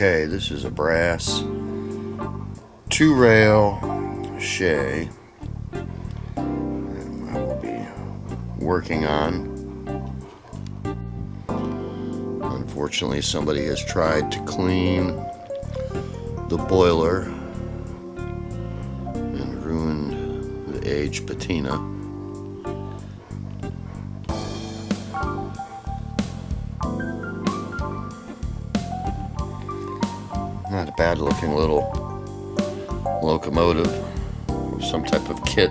Okay, this is a brass 2-rail Shay I will be working on. Unfortunately, somebody has tried to clean the boiler and ruined the aged patina. Not a bad looking little locomotive or some type of kit.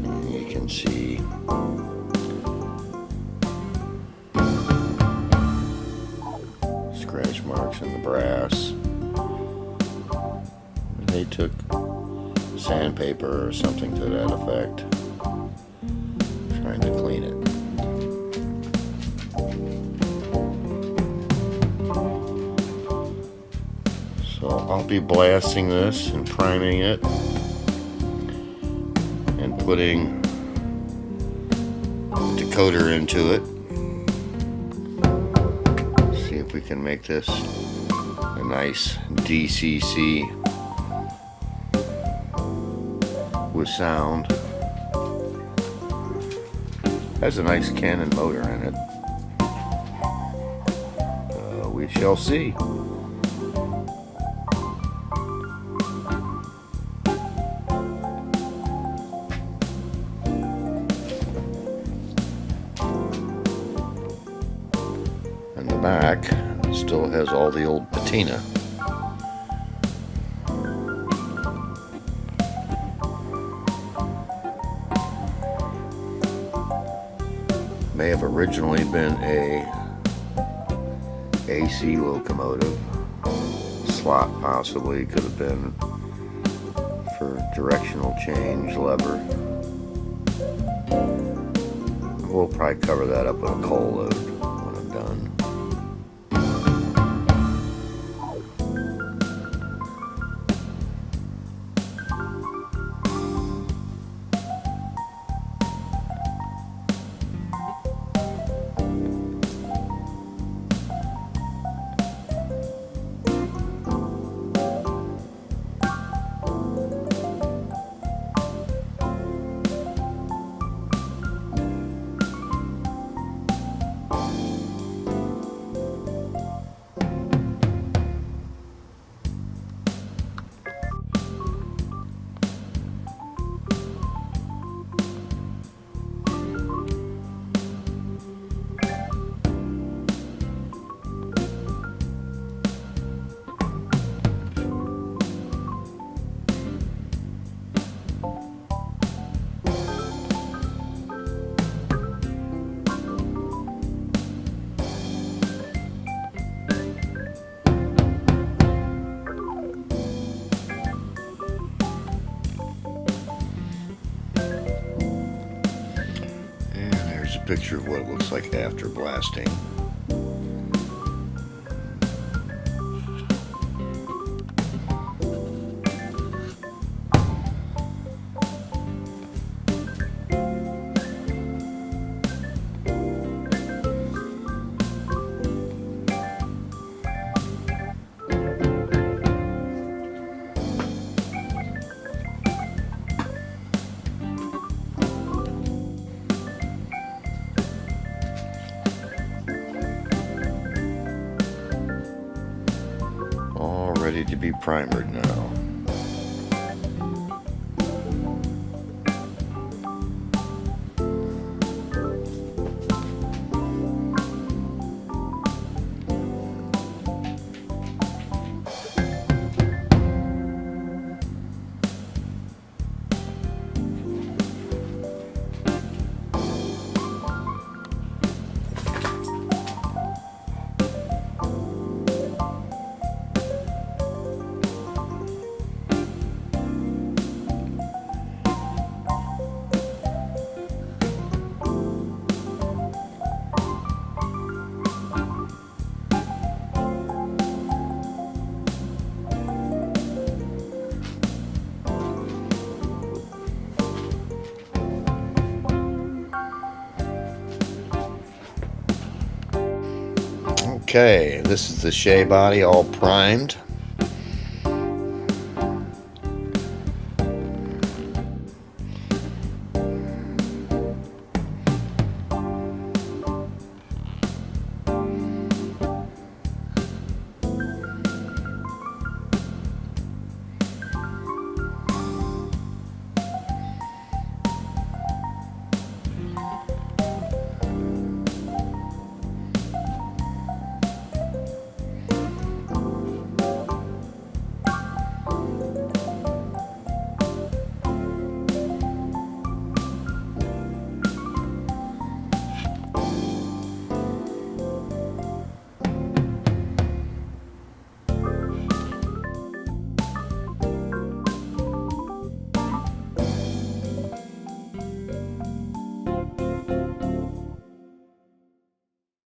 And you can see scratch marks in the brass. They took sandpaper or something to that effect, trying to clean it. So I'll be blasting this and priming it and putting decoder into it. See if we can make this a nice DCC with sound. Has a nice Cannon motor in it. We shall see. And the back still has all the old patina. May have originally been a AC locomotive. Slot possibly could have been for directional change lever. We'll probably cover that up with a coal load when I'm done. Picture of what it looks like after blasting. Ready to be primered now. Okay, this is the Shay body all primed.